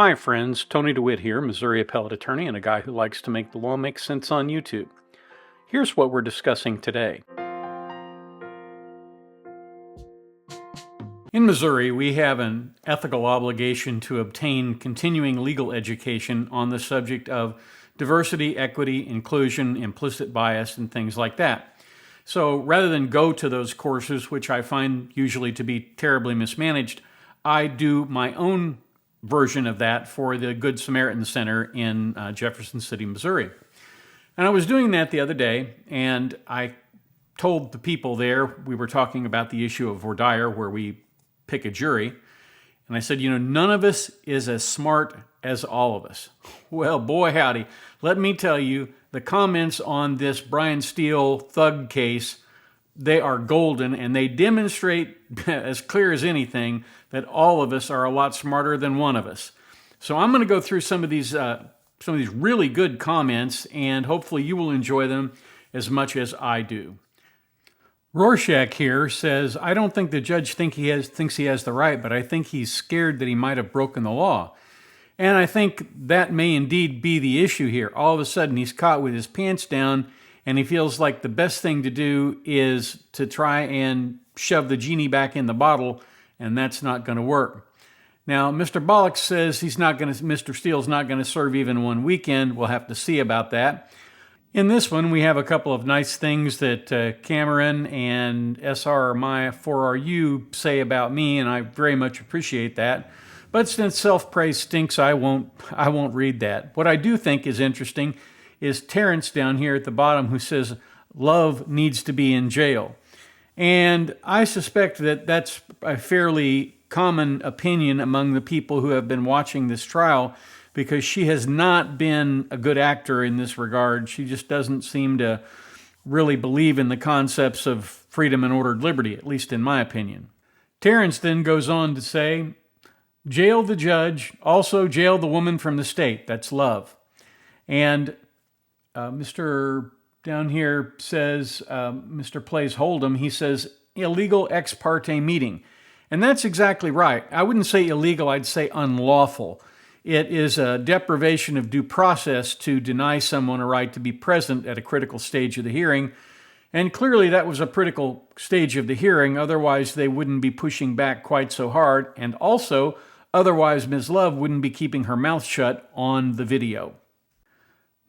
Hi friends, Tony DeWitt here, Missouri appellate attorney and a guy who likes to make the law make sense on YouTube. Here's what we're discussing today. In Missouri, we have an ethical obligation to obtain continuing legal education on the subject of diversity, equity, inclusion, implicit bias, and things like that. So rather than go to those courses, which I find usually to be terribly mismanaged, I do my own version of that for the Good Samaritan Center in Jefferson City, Missouri. And I was doing that the other day, and I told the people there, we were talking about the issue of voir dire, where we pick a jury, and I said, none of us is as smart as all of us. Well, boy howdy, let me tell you, the comments on this Brian Steele thug case, they are golden, and they demonstrate as clear as anything that all of us are a lot smarter than one of us. So I'm going to go through some of these really good comments, and hopefully you will enjoy them as much as I do. Rorschach here says, I don't think the judge thinks he has the right, but I think he's scared that he might have broken the law. And I think that may indeed be the issue here. All of a sudden he's caught with his pants down, and he feels like the best thing to do is to try and shove the genie back in the bottle, and that's not going to work. Now, Mr. Bollock says Mr. Steele's not going to serve even one weekend. We'll have to see about that. In this one, we have a couple of nice things that Cameron and SR4RU say about me, and I very much appreciate that. But since self-praise stinks, I won't read that. What I do think is interesting is Terrence down here at the bottom, who says love needs to be in jail. And I suspect that that's a fairly common opinion among the people who have been watching this trial, because she has not been a good actor in this regard. She just doesn't seem to really believe in the concepts of freedom and ordered liberty, at least in my opinion. Terrence then goes on to say, jail the judge, also jail the woman from the state. That's love. And Mr. down here says, Mr. Plays Hold'em, he says, illegal ex parte meeting. And that's exactly right. I wouldn't say illegal, I'd say unlawful. It is a deprivation of due process to deny someone a right to be present at a critical stage of the hearing. And clearly that was a critical stage of the hearing, otherwise they wouldn't be pushing back quite so hard. And also, otherwise Ms. Love wouldn't be keeping her mouth shut on the video.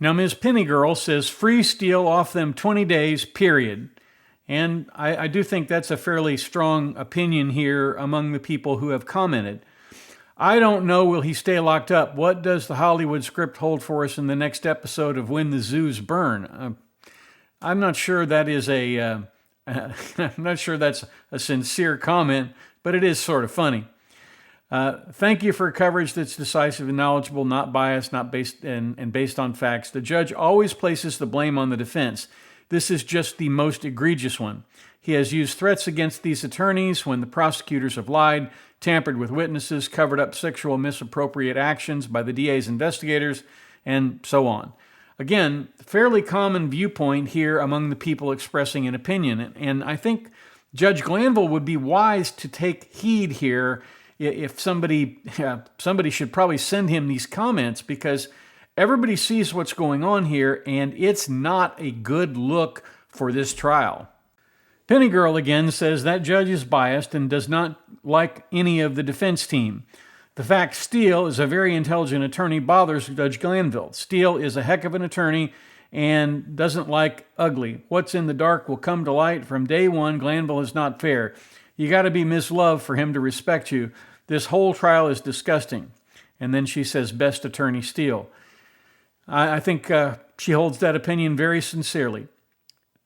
Now, Ms. Pennygirl says free Steele off them 20 days, period. And I do think that's a fairly strong opinion here among the people who have commented. I don't know, will he stay locked up? What does the Hollywood script hold for us in the next episode of When the Zoos Burn? I'm not sure that is I'm not sure that's a sincere comment, but it is sort of funny. Thank you for coverage that's decisive and knowledgeable, not biased, not based and based on facts. The judge always places the blame on the defense. This is just the most egregious one. He has used threats against these attorneys when the prosecutors have lied, tampered with witnesses, covered up sexual misappropriate actions by the DA's investigators, and so on. Again, fairly common viewpoint here among the people expressing an opinion. And I think Judge Glanville would be wise to take heed here. If somebody should probably send him these comments, because everybody sees what's going on here, and it's not a good look for this trial. Pennygirl again says that judge is biased and does not like any of the defense team. The fact Steele is a very intelligent attorney bothers Judge Glanville. Steele is a heck of an attorney and doesn't like ugly. What's in the dark will come to light. From day one, Glanville is not fair. You got to be Miss Love for him to respect you. This whole trial is disgusting. And then she says, best attorney Steele. I think she holds that opinion very sincerely.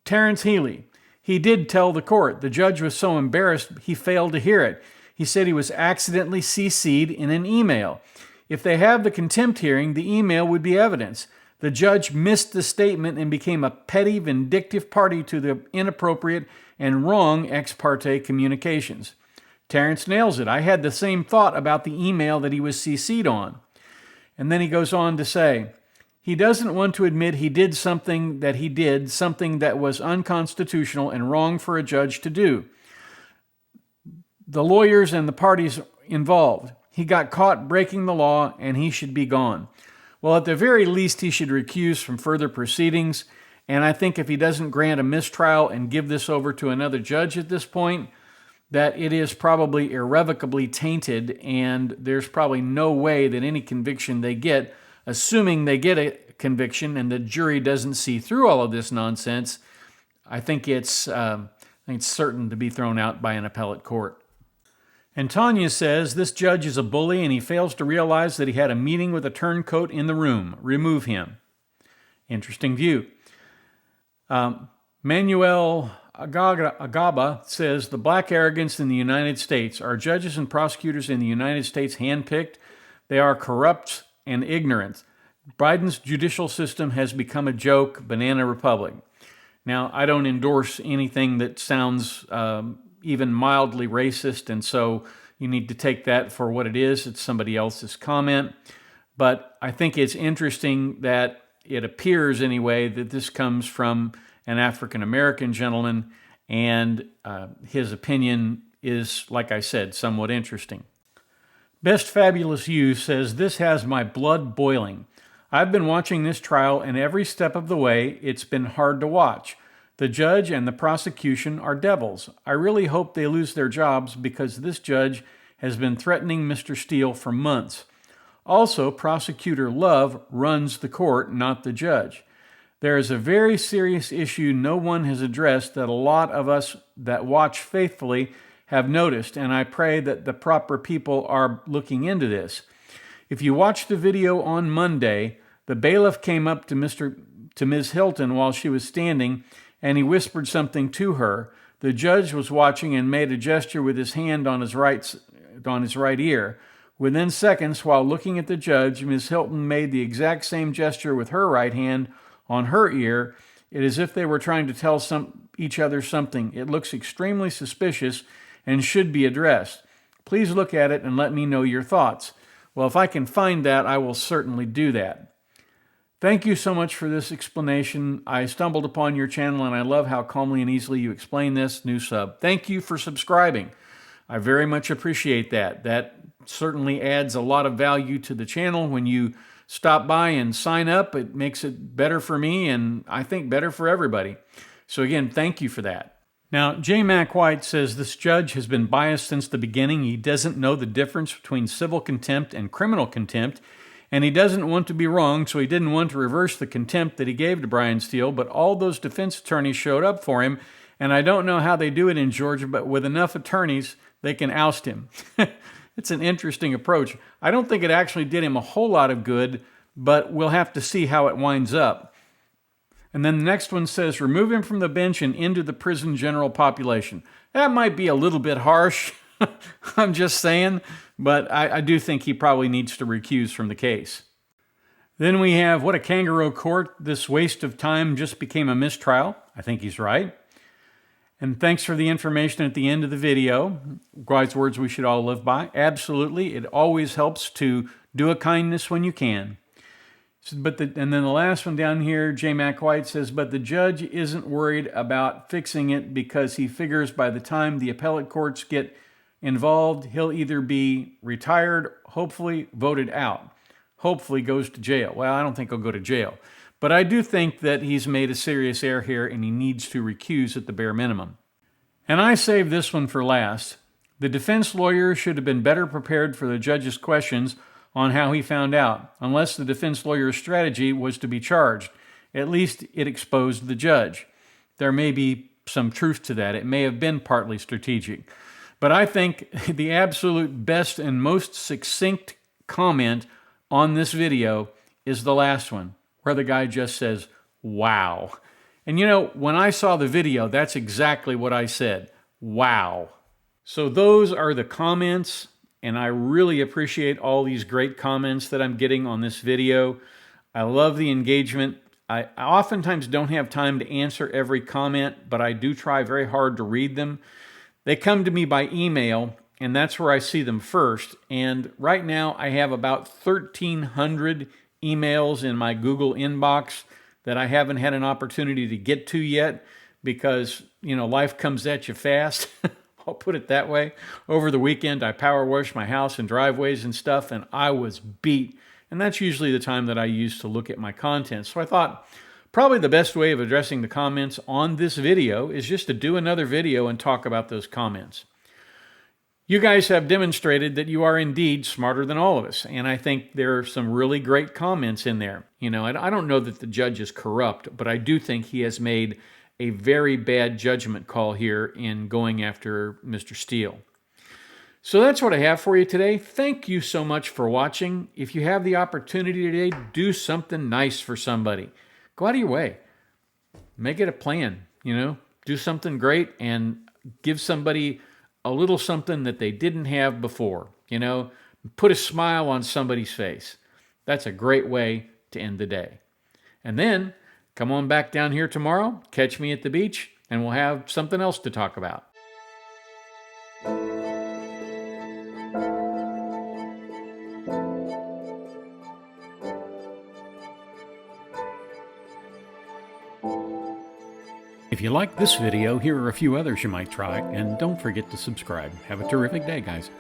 Terrence Healy. He did tell the court. The judge was so embarrassed he failed to hear it. He said he was accidentally CC'd in an email. If they have the contempt hearing, the email would be evidence. The judge missed the statement and became a petty, vindictive party to the inappropriate and wrong ex parte communications. Terrence nails it. I had the same thought about the email that he was CC'd on. And then he goes on to say, he doesn't want to admit he did something that was unconstitutional and wrong for a judge to do. The lawyers and the parties involved. He got caught breaking the law and he should be gone. Well, at the very least, he should recuse from further proceedings. And I think if he doesn't grant a mistrial and give this over to another judge at this point, that it is probably irrevocably tainted, and there's probably no way that any conviction they get, assuming they get a conviction and the jury doesn't see through all of this nonsense, I think it's certain to be thrown out by an appellate court. And Tanya says, this judge is a bully and he fails to realize that he had a meeting with a turncoat in the room. Remove him. Interesting view. Manuel Agaba says, the black arrogance in the United States. Are judges and prosecutors in the United States handpicked? They are corrupt and ignorant. Biden's judicial system has become a joke, banana republic. Now, I don't endorse anything that sounds even mildly racist, and so you need to take that for what it is. It's somebody else's comment. But I think it's interesting that it appears, anyway, that this comes from an African-American gentleman, and his opinion is, like I said, somewhat interesting. Best Fabulous You says, this has my blood boiling. I've been watching this trial, and every step of the way, it's been hard to watch. The judge and the prosecution are devils. I really hope they lose their jobs because this judge has been threatening Mr. Steele for months. Also, Prosecutor Love runs the court, not the judge. There is a very serious issue no one has addressed that a lot of us that watch faithfully have noticed, and I pray that the proper people are looking into this. If you watched the video on Monday, the bailiff came up to Ms. Hilton while she was standing, and he whispered something to her. The judge was watching and made a gesture with his hand on his right ear. Within seconds, while looking at the judge, Ms. Hilton made the exact same gesture with her right hand on her ear. It is as if they were trying to tell each other something. It looks extremely suspicious and should be addressed. Please look at it and let me know your thoughts. Well, if I can find that, I will certainly do that. Thank you so much for this explanation. I stumbled upon your channel and I love how calmly and easily you explain this. New sub. Thank you for subscribing. I very much appreciate that. That certainly adds a lot of value to the channel. When you stop by and sign up, it makes it better for me and I think better for everybody. So again, thank you for that. Now, J. Mac White says this judge has been biased since the beginning. He doesn't know the difference between civil contempt and criminal contempt, and he doesn't want to be wrong, so he didn't want to reverse the contempt that he gave to Brian Steele, but all those defense attorneys showed up for him, and I don't know how they do it in Georgia, but with enough attorneys, they can oust him. It's an interesting approach. I don't think it actually did him a whole lot of good, but we'll have to see how it winds up. And then the next one says, remove him from the bench and into the prison general population. That might be a little bit harsh, I'm just saying, but I do think he probably needs to recuse from the case. Then we have, what a kangaroo court. This waste of time just became a mistrial. I think he's right. And thanks for the information at the end of the video. Wise words we should all live by. Absolutely. It always helps to do a kindness when you can. And then the last one down here, J. Mac White says, but the judge isn't worried about fixing it because he figures by the time the appellate courts get involved, he'll either be retired, hopefully voted out, hopefully goes to jail. Well, I don't think he'll go to jail. But I do think that he's made a serious error here and he needs to recuse at the bare minimum. And I saved this one for last. The defense lawyer should have been better prepared for the judge's questions on how he found out, unless the defense lawyer's strategy was to be charged. At least it exposed the judge. There may be some truth to that. It may have been partly strategic. But I think the absolute best and most succinct comment on this video is the last one, where the guy just says, wow. And you know, when I saw the video, that's exactly what I said. Wow. So those are the comments, and I really appreciate all these great comments that I'm getting on this video. I love the engagement. I oftentimes don't have time to answer every comment, but I do try very hard to read them. They come to me by email, and that's where I see them first. And right now I have about 1,300 emails in my Google inbox that I haven't had an opportunity to get to yet because, you know, life comes at you fast. I'll put it that way. Over the weekend, I power washed my house and driveways and stuff, and I was beat. And that's usually the time that I use to look at my content. So I thought probably the best way of addressing the comments on this video is just to do another video and talk about those comments. You guys have demonstrated that you are indeed smarter than all of us, and I think there are some really great comments in there. You know, I don't know that the judge is corrupt, but I do think he has made a very bad judgment call here in going after Mr. Steele. So that's what I have for you today. Thank you so much for watching. If you have the opportunity today, do something nice for somebody. Go out of your way. Make it a plan, you know. Do something great and give somebody a little something that they didn't have before, you know. Put a smile on somebody's face. That's a great way to end the day. And then come on back down here tomorrow, catch me at the beach, and we'll have something else to talk about. If you like this video, here are a few others you might try, and don't forget to subscribe. Have a terrific day, guys.